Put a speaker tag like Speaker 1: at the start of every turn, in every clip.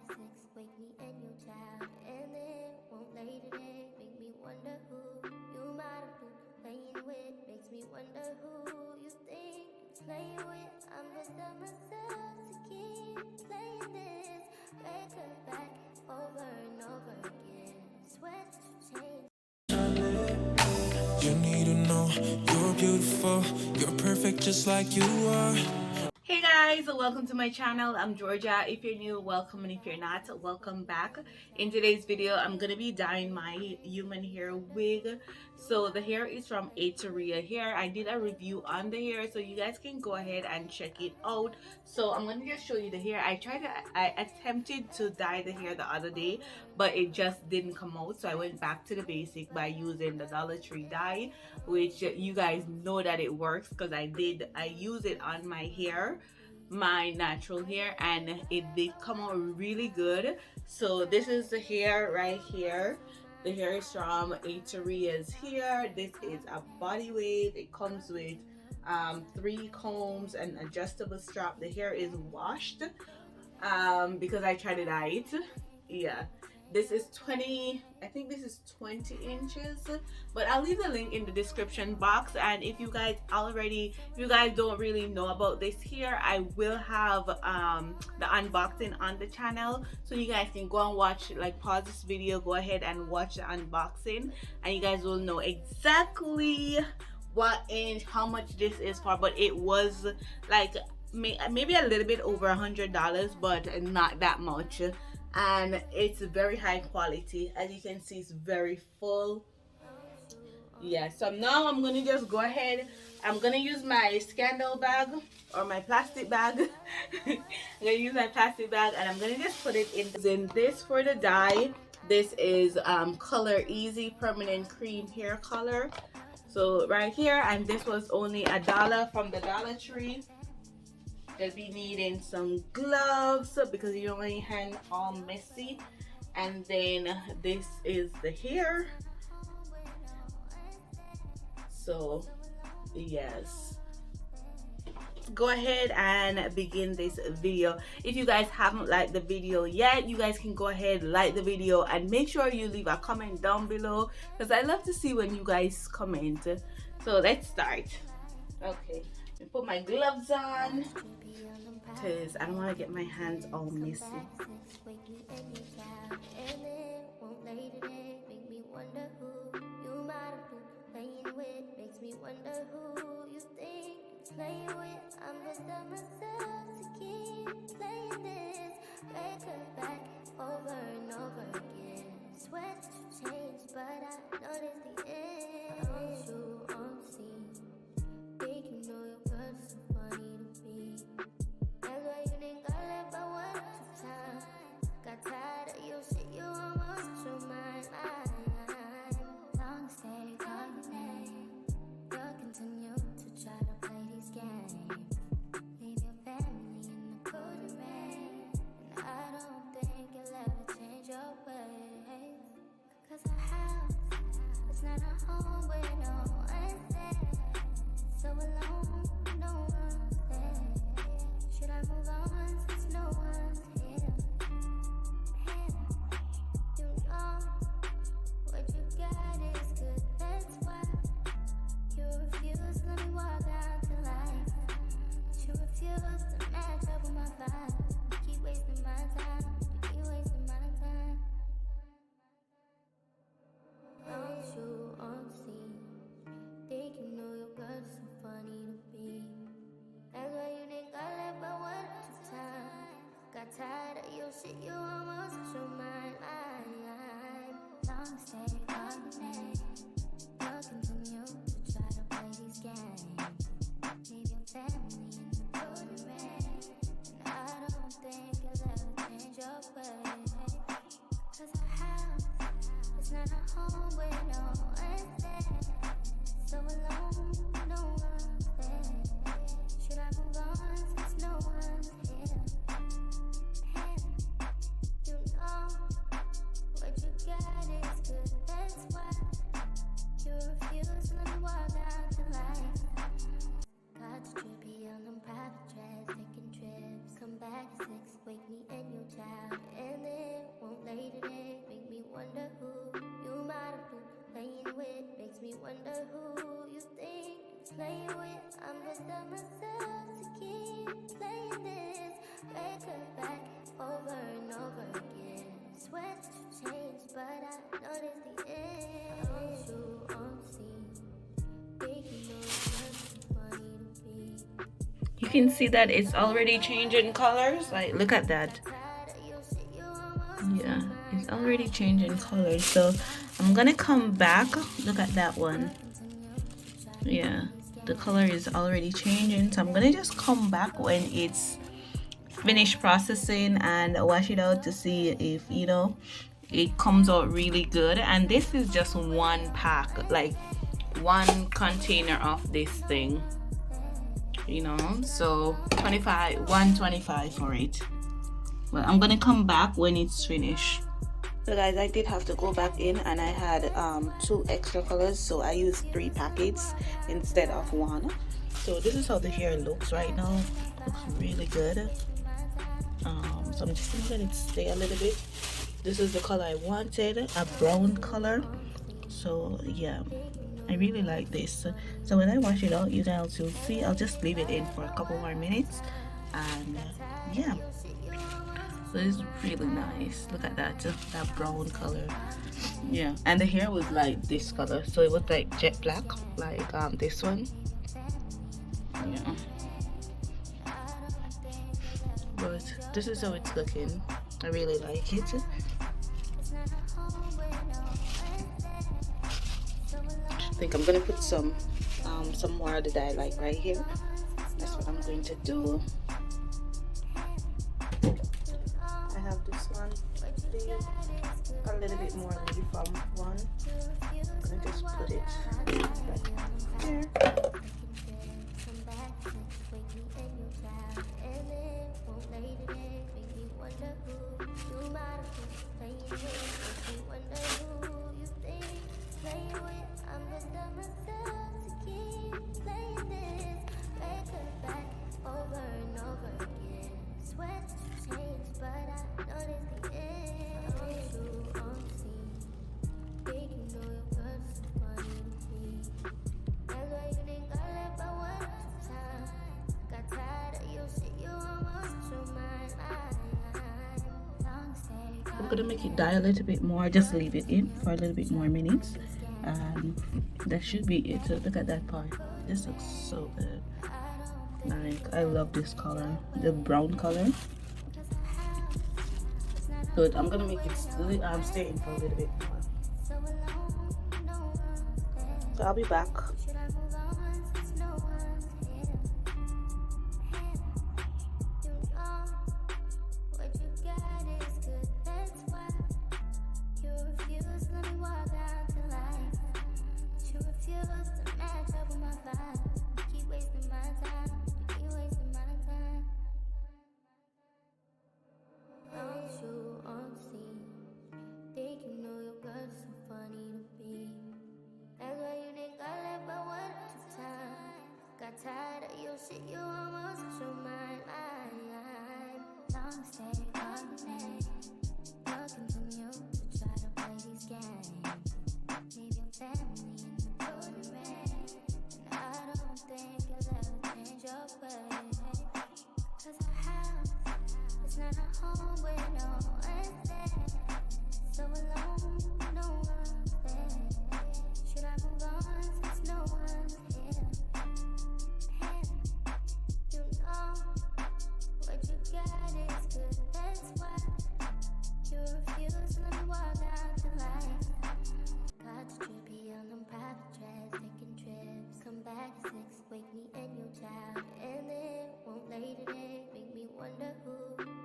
Speaker 1: Wake me and your child, and then won't lay today. Make me wonder who you might have been playing with. Makes me wonder who you think you're playing with. I'm gonna tell myself to keep playing this record back over and over again. Swear to change.
Speaker 2: You need to know you're beautiful, you're perfect just like you are.
Speaker 3: Hey guys, welcome to my channel. I'm Georgia. If you're new, welcome, and if you're not, welcome back. In today's video, I'm gonna be dyeing my human hair wig. So the hair is from iamjustgeorgiak hair. I did a review on the hair, so you guys can go ahead and check it out. So I'm gonna just show you the hair. I attempted to dye the hair the other day, but it just didn't come out, so I went back to the basic by using the Dollar Tree dye, which you guys know that it works because I use it on my hair, my natural hair, and it did come out really good. So this is the hair right here. The hair is from iamjustgeorgiak's hair. This is a body wave. It comes with 3 combs and adjustable strap. The hair is washed because I tried to dye it. Yeah, this is 20, I think this is 20 inches, but I'll leave the link in the description box. And if you guys don't really know about this here, I will have the unboxing on the channel, so you guys can go and watch, like, pause this video, go ahead and watch the unboxing, and you guys will know exactly what and how much this is for. But it was like maybe a little bit over $100, but not that much, and it's very high quality. As you can see, it's very full. Yeah, so now I'm gonna just go ahead. I'm gonna use my scandal bag or my plastic bag. I'm gonna use my plastic bag, and I'm gonna just put it in this for the dye. This is Color Easy Permanent Cream Hair Color. So right here, and this was only $1 from the Dollar Tree. They'll be needing some gloves because you don't want your hand all messy. And then this is the hair. So yes, go ahead and begin this video. If you guys haven't liked the video yet, you guys can go ahead, like the video, and make sure you leave a comment down below because I love to see when you guys comment. So let's start. Okay, I put my gloves on because I don't want to get my hands all messy.
Speaker 1: Makes me wonder who you think you're playing with. I'm gonna tell myself to keep playing this record back over and over again. Swear to change, but I noticed the end. Don't you on scene? Think you know your girl's so funny to me. That's why you didn't got left by one time. Got tired of your shit, you almost your mind. Long stay, call your name. You'll continue to try to play these games. Leave your family in the cold rain. And I don't think you'll ever change your ways. Cause a house, it's not a home where no one's there. So alone, no one's there. Should I move on since no one's here? You know what you got is good, that's why you refuse to let me walk out to life. You refuse to match up with my vibe. You keep wasting my time, you keep wasting my time. Don't you on scene? Think you know your girl's so funny to me. That's why you didn't got left by one time. Got tired of your shit, you almost your mind. Long stay on the name. You'll continue to try to play these games. Leave your family in the cold rain. And I don't think you'll ever change your ways. Cause a house, it's not a home where no one's there. So alone, no one's there. Should I move on since no one's here? You know what you got is good.
Speaker 3: can see that it's already changing colors. Like, look at that. Yeah, it's already changing colors. So I'm gonna come back. Look at that one. Yeah, the color is already changing. So I'm gonna just come back when it's finished processing and wash it out to see if, you know, it comes out really good. And this is just one pack, like one container of this thing, you know, so 125 for it. But I'm gonna come back when it's finished. So guys, I did have to go back in and I had 2 extra colors, so I used 3 packets instead of 1. So this is how the hair looks right now. Looks really good. So I'm just gonna let it stay a little bit. This is the color I wanted, a brown color. So yeah, I really like this. So when I wash it out, you guys will see, I'll just leave it in for a couple more minutes. And yeah, so it's really nice. Look at that, that brown color. Yeah, and the hair was like this color, so it was like jet black, like this one. Yeah, but this is how it's looking. I really like it. I think I'm gonna put some more that I like right here. That's what I'm going to do. I have this one, a little bit more leaf from one. I'm gonna just put it right here. I'm gonna make it die a little bit more, just leave it in for a little bit more minutes, and that should be it. So look at that part, this looks so good. Like, I love this color, the brown color. Good, I'm gonna make it stay in for a little bit more. So I'll be back.
Speaker 1: Tired of your shit, you almost lost your mind. Long stay coordinate. You'll continue to try to play these games. Leave your family in the golden rain. And I don't think you'll ever change your ways. Cause our house is not a home where no one's there. So alone, no one's there. Should I move on since no one's here? Wake me and your child, and it won't lay today. Make me wonder who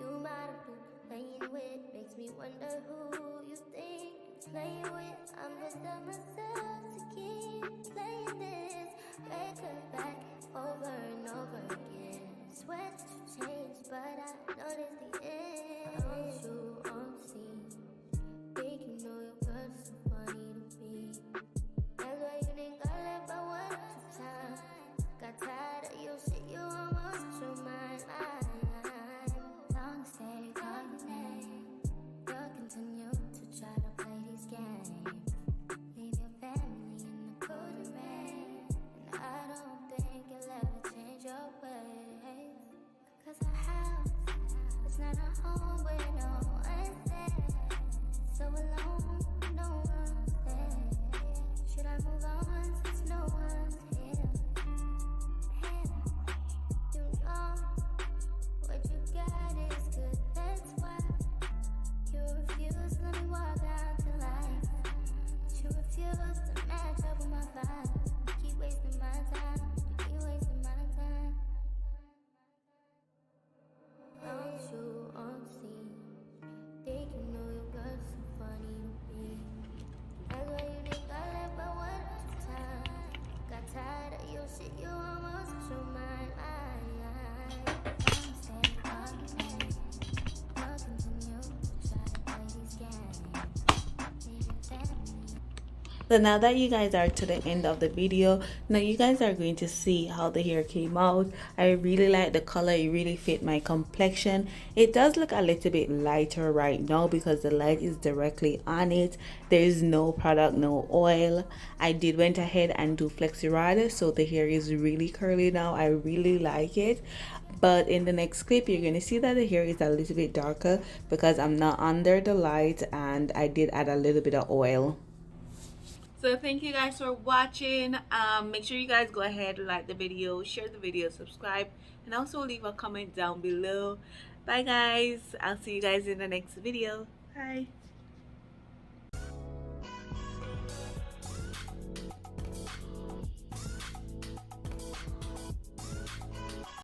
Speaker 1: you might have been playing with. Makes me wonder who you think you're playing with. I'm just on myself to keep playing this record back over and over again. Swear that you changed, but I noticed the end. I want you on the scene. Think you know your girl's so funny to me. That's why you think I left by one time. Got tired of your shit, you almost lost your mind. Long stay coordinate. You'll continue to try to play these games. Leave your family in the golden rain. And I don't think you'll ever change your ways. Cause our house is not a home where no one's there. So alone, no one's there. Should I move on since no one's here? You know
Speaker 3: So now that you guys are to the end of the video, now you guys are going to see how the hair came out. I really like the color. It really fit my complexion. It does look a little bit lighter right now because the light is directly on it. There is no product, no oil. I did went ahead and do flexi rod, so the hair is really curly now. I really like it. But in the next clip, you're going to see that the hair is a little bit darker because I'm not under the light and I did add a little bit of oil. So thank you guys for watching. Make sure you guys go ahead, like the video, share the video, subscribe, and also leave a comment down below. Bye guys. I'll see you guys in the next video. Bye.